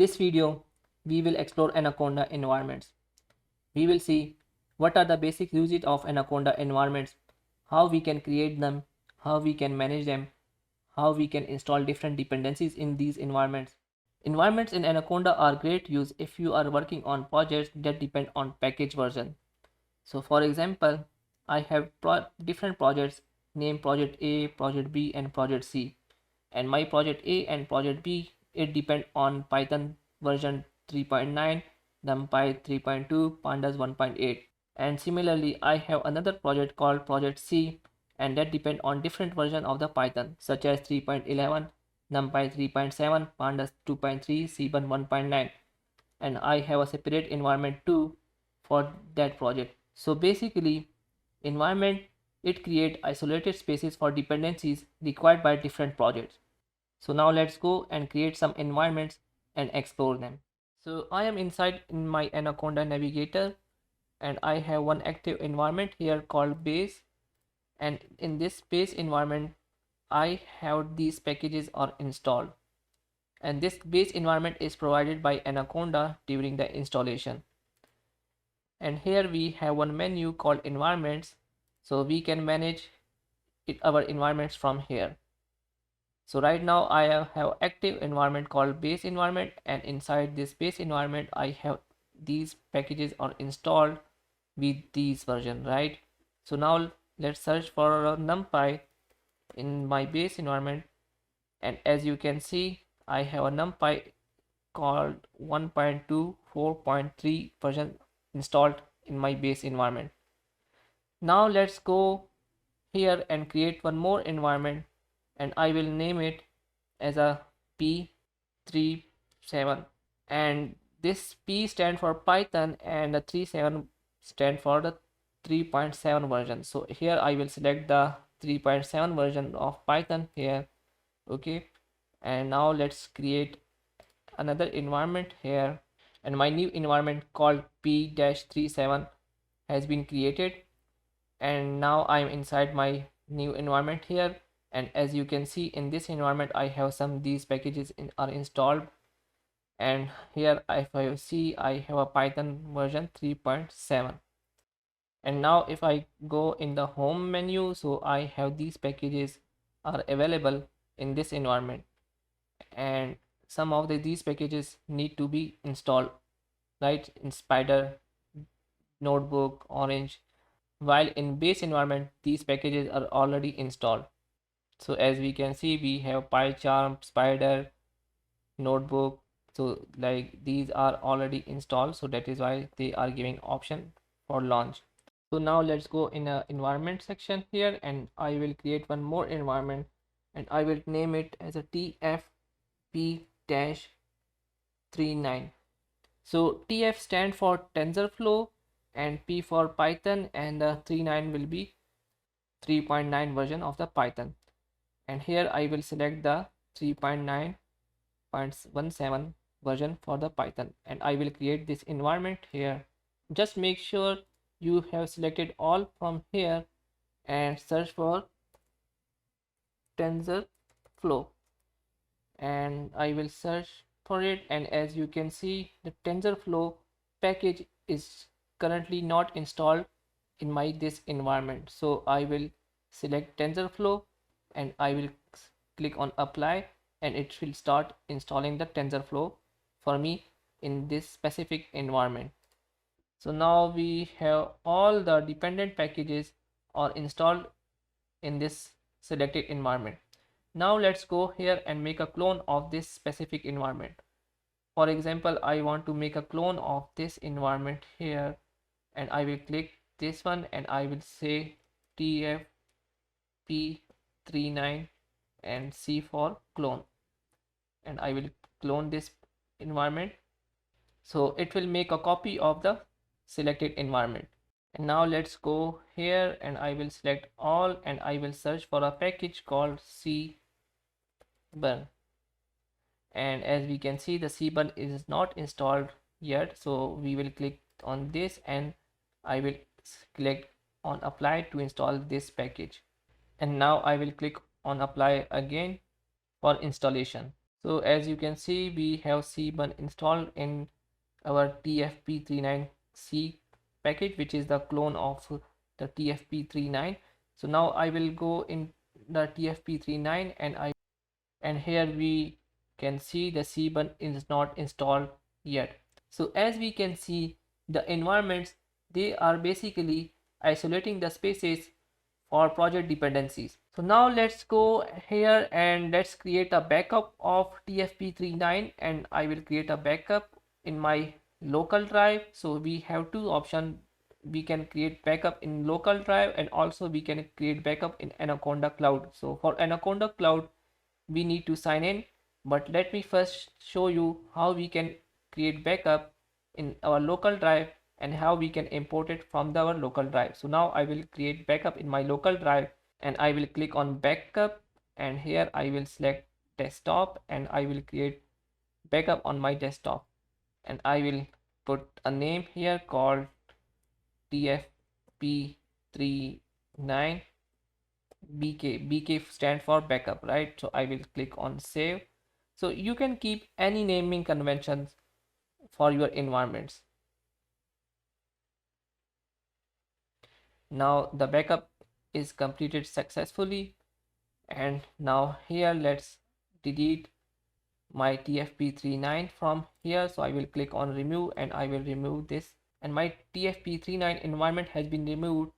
this video, we will explore Anaconda environments. We will see what are the basic uses of Anaconda environments, how we can create them, how we can manage them, how we can install different dependencies in these environments. Environments in Anaconda are great use if you are working on projects that depend on package version. So for example, I have different projects named project A, project B and project C. And my project A and project B, it depend on Python version 3.9, NumPy 3.2, Pandas 1.8. And similarly, I have another project called project C, and that depend on different version of the Python such as 3.11, NumPy 3.7, Pandas 2.3, Cbun 1.9. And I have a separate environment too for that project. So basically, environment, it create isolated spaces for dependencies required by different projects. So now let's go and create some environments and explore them. So I am inside in my Anaconda navigator and I have one active environment here called base, and in this base environment I have these packages are installed, and this base environment is provided by Anaconda during the installation. And here we have one menu called environments, so we can manage our environments from here. So right now I have active environment called base environment, and inside this base environment I have these packages are installed with these version, right? So now let's search for NumPy in my base environment, and as you can see I have a NumPy called 1.2 version installed in my base environment. Now let's go here and create one more environment, and I will name it as a P37, and this P stand for Python and the 37 stand for the 3.7 version. So here I will select the 3.7 version of Python here. Okay, and now let's create another environment here, and my new environment called P-37 has been created, and now I'm inside my new environment here. And as you can see in this environment I have some these packages are installed, and here if I see I have a Python version 3.7. and now if I go in the home menu, so I have these packages are available in this environment, and some of these packages need to be installed, right, in Spider, Notebook, Orange, while in base environment these packages are already installed. So as we can see we have PyCharm, Spider, Notebook, so like these are already installed, so that is why they are giving option for launch. So now let's go in a environment section here, and I will create one more environment, and I will name it as a TFP-39. So TF stand for TensorFlow and P for Python, and the 39 will be 3.9 version of the Python. And here I will select the 3.9.17 version for the Python, and I will create this environment here. Just make sure you have selected all from here and search for TensorFlow, and I will search for it, and as you can see the TensorFlow package is currently not installed in my this environment. So I will select TensorFlow and I will click on apply, and it will start installing the TensorFlow for me in this specific environment. So now we have all the dependent packages are installed in this selected environment. Now let's go here and make a clone of this specific environment. For example, I want to make a clone of this environment here, and I will click this one and I will say TFP39 and C for clone, and I will clone this environment, so it will make a copy of the selected environment. And now let's go here and I will select all, and I will search for a package called Cbun, and as we can see the Cbun is not installed yet, so we will click on this and I will click on apply to install this package, and now I will click on apply again for installation. So as you can see, we have Cbun installed in our TFP39C package, which is the clone of the TFP39. So now I will go in the TFP39 and here we can see the Cbun is not installed yet. So as we can see, the environments, they are basically isolating the spaces for project dependencies. So now let's go here and let's create a backup of TFP39, and I will create a backup in my local drive. So we have two options. We can create backup in local drive, and also we can create backup in Anaconda Cloud. So for Anaconda Cloud, we need to sign in, but let me first show you how we can create backup in our local drive and how we can import it from our local drive. So now I will create backup in my local drive and I will click on backup, and here I will select desktop and I will create backup on my desktop, and I will put a name here called TFP39 BK. BK stands for backup, right? So I will click on save. So you can keep any naming conventions for your environments. Now the backup is completed successfully, and now here let's delete my TFP39 from here. So I will click on remove and I will remove this, and my TFP39 environment has been removed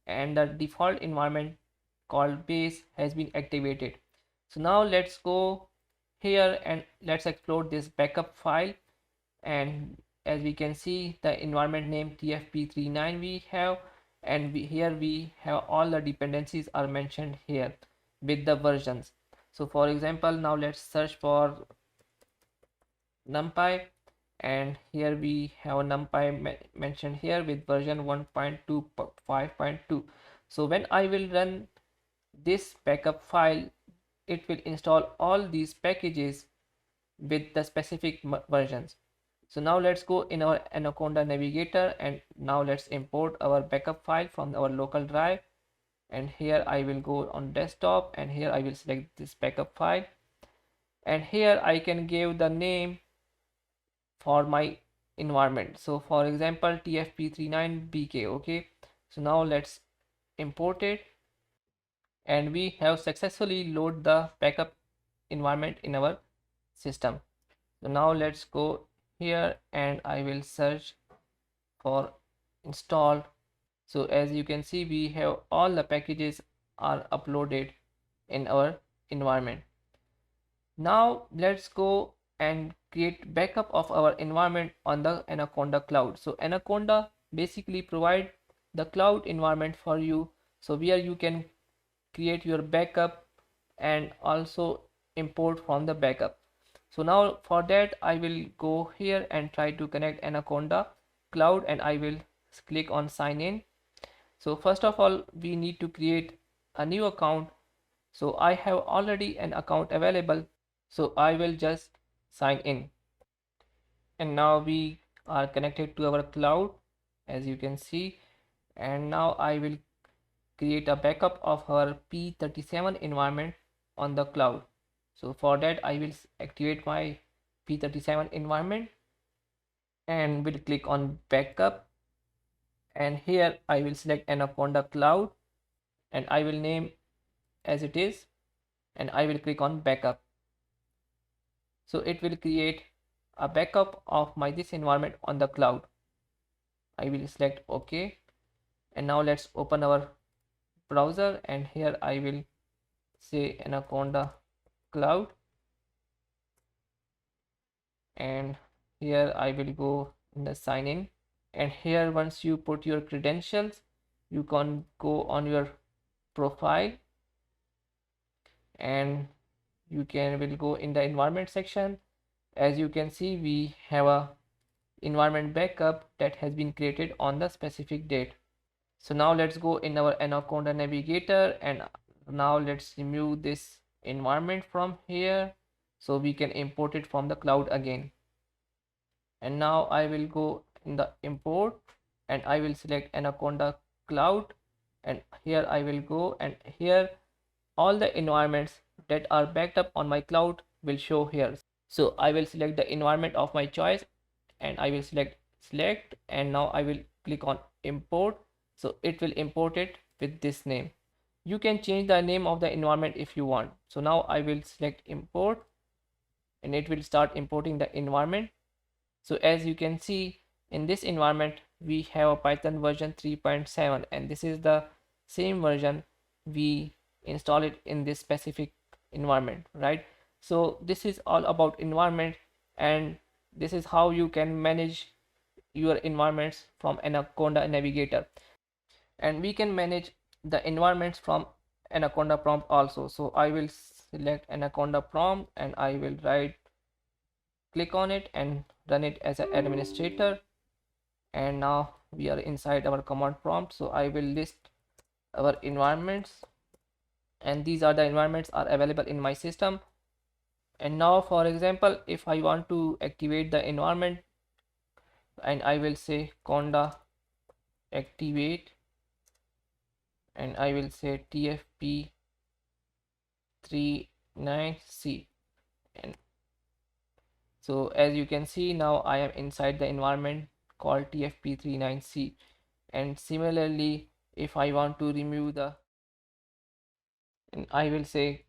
and the default environment called base has been activated. So now let's go here and let's explore this backup file, and as we can see the environment name TFP39 we have, and here we have all the dependencies are mentioned here with the versions. So for example, now let's search for numpy, and here we have numpy mentioned here with version 1.25.2. so when I will run this backup file, it will install all these packages with the specific versions. So now let's go in our Anaconda navigator, and now let's import our backup file from our local drive, and here I will go on desktop and here I will select this backup file, and here I can give the name for my environment. So for example TFP39BK. Okay, so now let's import it, and we have successfully load the backup environment in our system. So now let's go here and I will search for install. So as you can see, we have all the packages are uploaded in our environment. Now let's go and create backup of our environment on the Anaconda cloud. So Anaconda basically provide the cloud environment for you, so where you can create your backup and also import from the backup. So now for that I will go here and try to connect Anaconda cloud, and I will click on sign in. So first of all we need to create a new account. So I have already an account available, so I will just sign in, and now we are connected to our cloud as you can see, and now I will create a backup of our P37 environment on the cloud. So for that I will activate my P37 environment and will click on backup, and here I will select Anaconda cloud and I will name as it is, and I will click on backup. So it will create a backup of my this environment on the cloud. I will select OK, and now let's open our browser, and here I will say Anaconda cloud, and here I will go in the sign in, and here once you put your credentials you can go on your profile and you will go in the environment section. As you can see, we have a environment backup that has been created on the specific date. So now let's go in our Anaconda navigator, and now let's remove this environment from here so we can import it from the cloud again. And now I will go in the import and I will select Anaconda cloud, and here I will go, and here all the environments that are backed up on my cloud will show here. So I will select the environment of my choice and I will select, and now I will click on import. So it will import it with this name. You can change the name of the environment if you want. So now I will select import and it will start importing the environment. So as you can see, in this environment we have a Python version 3.7 and this is the same version we install it in this specific environment, right? So this is all about environment, and this is how you can manage your environments from Anaconda Navigator. And we can manage the environments from Anaconda prompt also. So I will select Anaconda prompt and I will click on it and run it as an administrator. And now we are inside our command prompt. So I will list our environments, and these are the environments are available in my system. And now for example, if I want to activate the environment, and I will say conda activate, and I will say tfp39c, and so as you can see, now I am inside the environment called tfp39c. And similarly, if I want to remove the, and I will say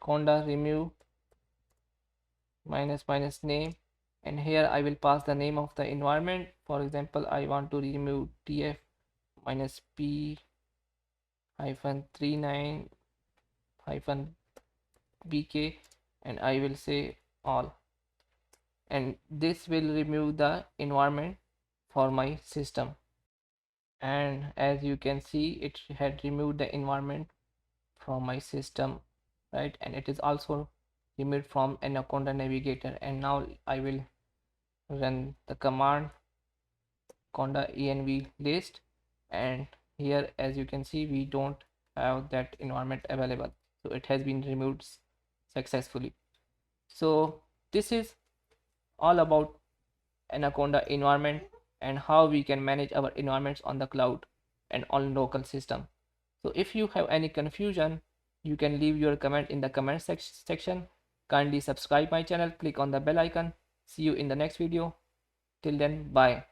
conda remove minus minus name, and here I will pass the name of the environment. For example, I want to remove tf minus p hyphen 39 hyphen bk, and I will say all, and this will remove the environment for my system. And as you can see, it had removed the environment from my system, right? And it is also removed from Anaconda Navigator. And now I will run the command conda env list, and here as you can see, we don't have that environment available, so it has been removed successfully. So this is all about Anaconda environment and how we can manage our environments on the cloud and on local system. So if you have any confusion, you can leave your comment in the comment section. Kindly subscribe my channel, click on the bell icon. See you in the next video. Till then, bye.